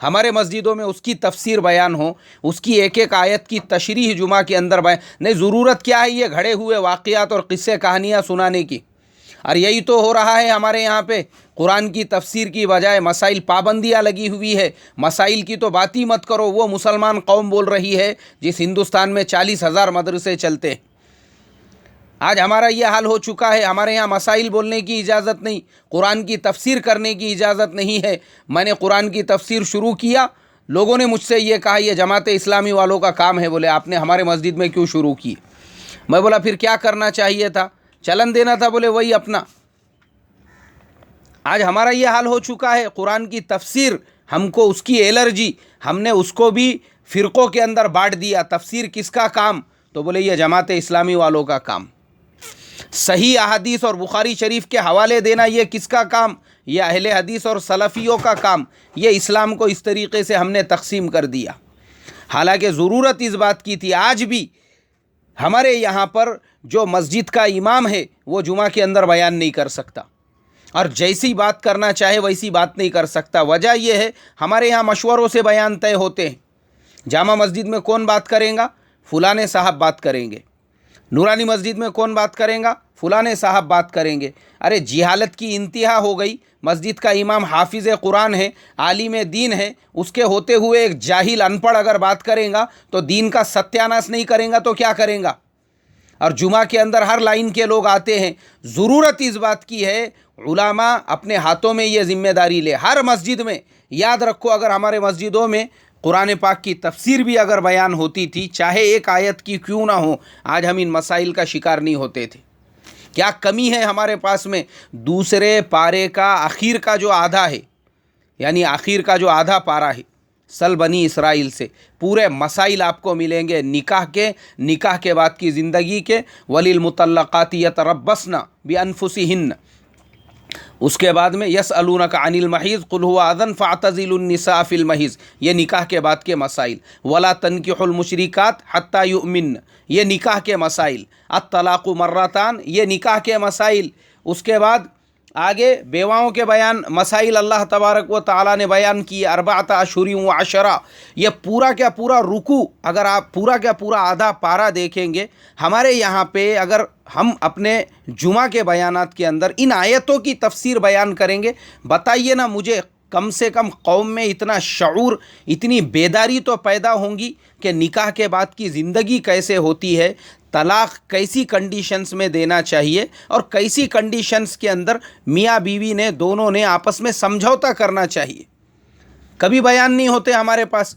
ہمارے مسجدوں میں اس کی تفسیر بیان ہو، اس کی ایک ایک آیت کی تشریح جمعہ کے اندر بیان نہیں، ضرورت کیا ہے یہ گھڑے ہوئے واقعات اور قصے کہانیاں سنانے کی؟ اور یہی تو ہو رہا ہے ہمارے یہاں پہ، قرآن کی تفسیر کی بجائے مسائل پابندیاں لگی ہوئی ہے، مسائل کی تو بات ہی مت کرو۔ وہ مسلمان قوم بول رہی ہے جس ہندوستان میں 40,000 مدرسے چلتے ہیں، آج ہمارا یہ حال ہو چکا ہے، ہمارے یہاں مسائل بولنے کی اجازت نہیں، قرآن کی تفسیر کرنے کی اجازت نہیں ہے۔ میں نے قرآن کی تفسیر شروع کیا، لوگوں نے مجھ سے یہ کہا یہ جماعت اسلامی والوں کا کام ہے، بولے آپ نے ہمارے مسجد میں کیوں شروع کی؟ میں بولا پھر کیا کرنا چاہیے تھا؟ چلن دینا تھا، بولے وہی اپنا۔ آج ہمارا یہ حال ہو چکا ہے، قرآن کی تفسیر ہم کو اس کی الرجی، ہم نے اس کو بھی فرقوں کے اندر بانٹ دیا۔ تفسیر کس کا کام؟ تو بولے یہ جماعت اسلامی والوں کا کام۔ صحیح احادیث اور بخاری شریف کے حوالے دینا یہ کس کا کام؟ یہ اہل حدیث اور سلفیوں کا کام۔ یہ اسلام کو اس طریقے سے ہم نے تقسیم کر دیا، حالانکہ ضرورت اس بات کی تھی۔ آج بھی ہمارے یہاں پر جو مسجد کا امام ہے وہ جمعہ کے اندر بیان نہیں کر سکتا، اور جیسی بات کرنا چاہے ویسی بات نہیں کر سکتا۔ وجہ یہ ہے ہمارے یہاں مشوروں سے بیان طے ہوتے ہیں۔ جامع مسجد میں کون بات کریں گا؟ فلاں صاحب بات کریں گے۔ نورانی مسجد میں کون بات کریں گا؟ فلاں صاحب بات کریں گے۔ ارے جہالت کی انتہا ہو گئی، مسجد کا امام حافظ قرآن ہے، عالم دین ہے، اس کے ہوتے ہوئے ایک جاہل ان پڑھ اگر بات کریں گا تو دین کا ستیاناش نہیں کریں گا تو کیا کریں گا؟ اور جمعہ کے اندر ہر لائن کے لوگ آتے ہیں۔ ضرورت اس بات کی ہے علماء اپنے ہاتھوں میں یہ ذمہ داری لے، ہر مسجد میں۔ یاد رکھو اگر ہمارے مسجدوں میں قرآن پاک کی تفسیر بھی اگر بیان ہوتی تھی، چاہے ایک آیت کی کیوں نہ ہو، آج ہم ان مسائل کا شکار نہیں ہوتے تھے۔ کیا کمی ہے ہمارے پاس میں؟ دوسرے پارے کا آخر کا جو آدھا ہے، یعنی آخر کا جو آدھا پارہ ہے سل بنی اسرائیل سے، پورے مسائل آپ کو ملیں گے نکاح کے بعد کی زندگی کے۔ وَلِلْمُطَلَّقَاتِ يَتَرَبَّصْنَ بِأَنفُسِهِنَّ، اس کے بعد میں یسألونک عن المحیض قل هو اذن فاعتزلوا النساء فی المحیض، یہ نکاح کے بعد کے مسائل۔ ولا تنکحوا المشرکات حتی یؤمن، یہ نکاح کے مسائل۔ الطلاق مرتان، یہ نکاح کے مسائل۔ اس کے بعد آگے بیواؤں کے بیان مسائل اللہ تبارک و تعالیٰ نے بیان کیے، 4 اشہر و 10۔ یہ پورا کا پورا رکوع، اگر آپ پورا کا پورا آدھا پارہ دیکھیں گے ہمارے یہاں پہ، اگر ہم اپنے جمعہ کے بیانات کے اندر ان آیتوں کی تفسیر بیان کریں گے، بتائیے نا مجھے کم سے کم قوم میں اتنا شعور، اتنی بیداری تو پیدا ہوں گی کہ نکاح کے بعد کی زندگی کیسے ہوتی ہے، طلاق کیسی کنڈیشنز میں دینا چاہیے، اور کیسی کنڈیشنز کے اندر میاں بیوی نے دونوں نے آپس میں سمجھوتا کرنا چاہیے۔ کبھی بیان نہیں ہوتے ہمارے پاس۔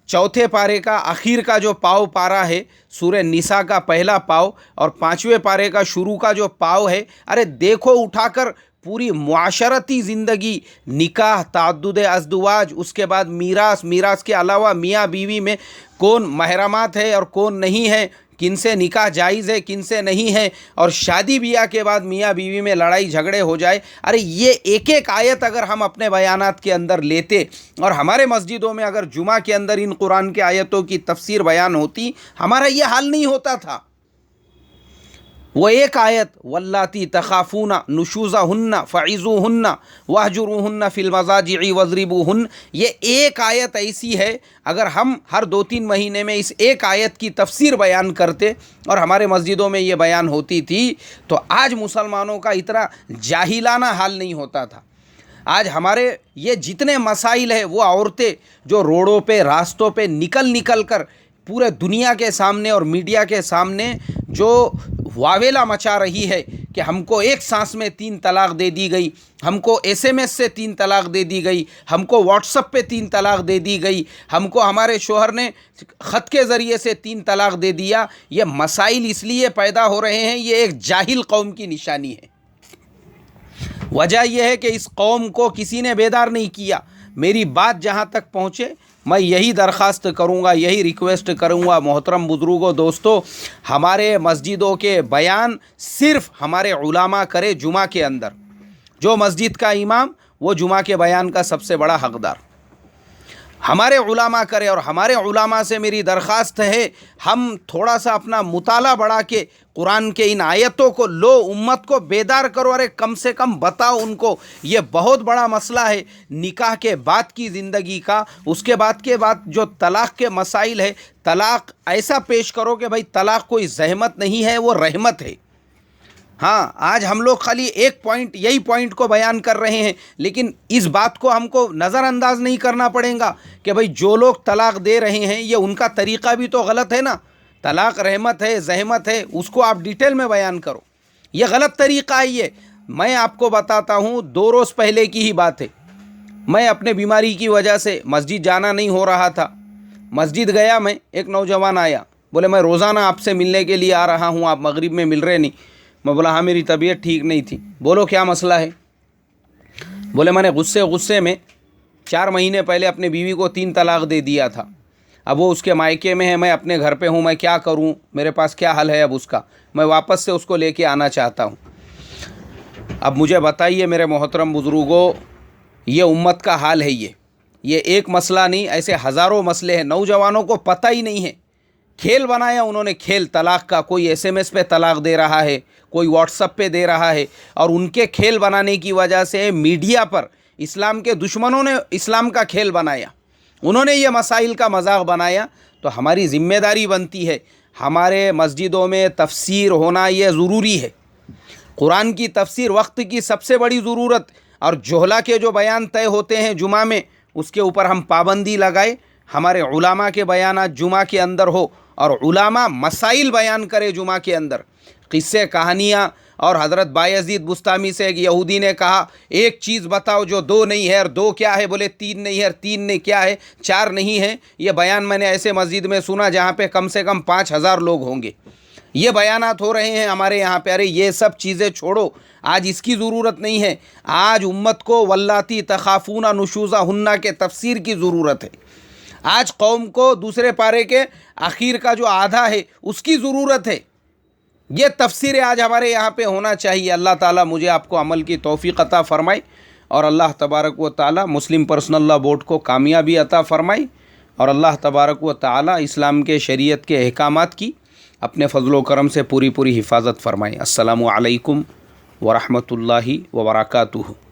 4 پارے کا آخر کا جو پاؤ پارہ ہے سورہ نساء کا پہلا پاؤ، اور 5ویں پارے کا شروع کا جو پاؤ ہے، ارے دیکھو اٹھا کر پوری معاشرتی زندگی، نکاح، تعدد ازدواج، اس کے بعد میراث کے علاوہ میاں بیوی میں کون محرمات ہے اور کون نہیں ہے، کن سے نکاح جائز ہے کن سے نہیں ہے، اور شادی بیاہ کے بعد میاں بیوی میں لڑائی جھگڑے ہو جائے۔ ارے یہ ایک ایک آیت اگر ہم اپنے بیانات کے اندر لیتے، اور ہمارے مسجدوں میں اگر جمعہ کے اندر ان قرآن کے آیتوں کی تفسیر بیان ہوتی، ہمارا یہ حال نہیں ہوتا تھا۔ وہ ایک آیت واللاتی تخافون نشوزہن فعظوہن واہجروہن فی المضاجع واضربوہن، یہ ایک آیت ایسی ہے، اگر ہم ہر 2-3 مہینے میں اس ایک آیت کی تفسیر بیان کرتے اور ہمارے مسجدوں میں یہ بیان ہوتی تھی تو آج مسلمانوں کا اتنا جاہلانہ حال نہیں ہوتا تھا۔ آج ہمارے یہ جتنے مسائل ہیں، وہ عورتیں جو روڈوں پہ راستوں پہ نکل کر پورے دنیا کے سامنے اور میڈیا کے سامنے جو واویلا مچا رہی ہے کہ ہم کو ایک سانس میں 3 طلاق دے دی گئی، ہم کو SMS سے 3 طلاق دے دی گئی، ہم کو واٹس ایپ پہ 3 طلاق دے دی گئی، ہم کو ہمارے شوہر نے خط کے ذریعے سے 3 طلاق دے دیا، یہ مسائل اس لیے پیدا ہو رہے ہیں، یہ ایک جاہل قوم کی نشانی ہے۔ وجہ یہ ہے کہ اس قوم کو کسی نے بیدار نہیں کیا۔ میری بات جہاں تک پہنچے میں یہی درخواست کروں گا، یہی ریکویسٹ کروں گا، محترم بزرگوں، دوستو، ہمارے مسجدوں کے بیان صرف ہمارے علماء کرے جمعہ کے اندر۔ جو مسجد کا امام وہ جمعہ کے بیان کا سب سے بڑا حقدار۔ ہمارے علماء کرے، اور ہمارے علماء سے میری درخواست ہے ہم تھوڑا سا اپنا مطالعہ بڑھا کے قرآن کے ان آیتوں کو لو، امت کو بیدار کرو، ارے کم سے کم بتاؤ ان کو یہ بہت بڑا مسئلہ ہے نکاح کے بعد کی زندگی کا۔ اس کے بعد جو طلاق کے مسائل ہے، طلاق ایسا پیش کرو کہ بھائی طلاق کوئی زحمت نہیں ہے، وہ رحمت ہے۔ ہاں، آج ہم لوگ خالی یہی پوائنٹ کو بیان کر رہے ہیں، لیکن اس بات کو ہم کو نظر انداز نہیں کرنا پڑے گا کہ بھئی جو لوگ طلاق دے رہے ہیں یہ ان کا طریقہ بھی تو غلط ہے نا۔ طلاق رحمت ہے، زحمت ہے، اس کو آپ ڈیٹیل میں بیان کرو، یہ غلط طریقہ ہے۔ یہ میں آپ کو بتاتا ہوں، 2 روز پہلے کی ہی بات ہے، میں اپنے بیماری کی وجہ سے مسجد جانا نہیں ہو رہا تھا، مسجد گیا میں، ایک نوجوان آیا، بولے میں روزانہ آپ سے ملنے کے لیے آ رہا ہوں، آپ مغرب میں مل رہے نہیں۔ میں بولا ہاں میری طبیعت ٹھیک نہیں تھی۔ بولو کیا مسئلہ ہے؟ بولے میں نے غصے میں 4 مہینے پہلے اپنے بیوی کو 3 طلاق دے دیا تھا، اب وہ اس کے مائکے میں ہے، میں اپنے گھر پہ ہوں، میں کیا کروں، میرے پاس کیا حل ہے اب اس کا، میں واپس سے اس کو لے کے آنا چاہتا ہوں۔ اب مجھے بتائیے میرے محترم بزرگوں، یہ امت کا حال ہے، یہ ایک مسئلہ نہیں، ایسے ہزاروں مسئلے ہیں، نوجوانوں کو پتہ ہی نہیں ہے، کھیل بنایا انہوں نے، کھیل طلاق کا، کوئی SMS پہ طلاق دے رہا ہے، کوئی واٹس ایپ پہ دے رہا ہے، اور ان کے کھیل بنانے کی وجہ سے میڈیا پر اسلام کے دشمنوں نے اسلام کا کھیل بنایا، انہوں نے یہ مسائل کا مذاق بنایا۔ تو ہماری ذمہ داری بنتی ہے، ہمارے مسجدوں میں تفسیر ہونا یہ ضروری ہے، قرآن کی تفسیر وقت کی سب سے بڑی ضرورت، اور جوہلا کے جو بیان طے ہوتے ہیں جمعہ میں، اس کے اوپر ہم پابندی لگائے، ہمارے علماء کے بیانات جمعہ کے اندر ہو، اور علماء مسائل بیان کرے جمعہ کے اندر، قصے کہانیاں۔ اور حضرت بایزید بستامی سے ایک یہودی نے کہا ایک چیز بتاؤ جو 2 نہیں ہے، اور 2 کیا ہے؟ بولے 3 نہیں ہے، اور 3 نہیں کیا ہے؟ 4 نہیں ہے۔ یہ بیان میں نے ایسے مسجد میں سنا جہاں پہ کم سے کم 5000 لوگ ہوں گے، یہ بیانات ہو رہے ہیں ہمارے یہاں پہ۔ ارے یہ سب چیزیں چھوڑو، آج اس کی ضرورت نہیں ہے، آج امت کو واللاتی تخافون نشوزہن کے تفسیر کی ضرورت ہے، آج قوم کو دوسرے پارے کے آخر کا جو آدھا ہے اس کی ضرورت ہے، یہ تفسیر آج ہمارے یہاں پہ ہونا چاہیے۔ اللہ تعالیٰ مجھے آپ کو عمل کی توفیق عطا فرمائے، اور اللہ تبارک و تعالیٰ مسلم پرسنل لاء بورڈ کو کامیابی عطا فرمائے، اور اللہ تبارک و تعالیٰ اسلام کے شریعت کے احکامات کی اپنے فضل و کرم سے پوری حفاظت فرمائے۔ السلام علیکم ورحمۃ اللہ وبرکاتہ۔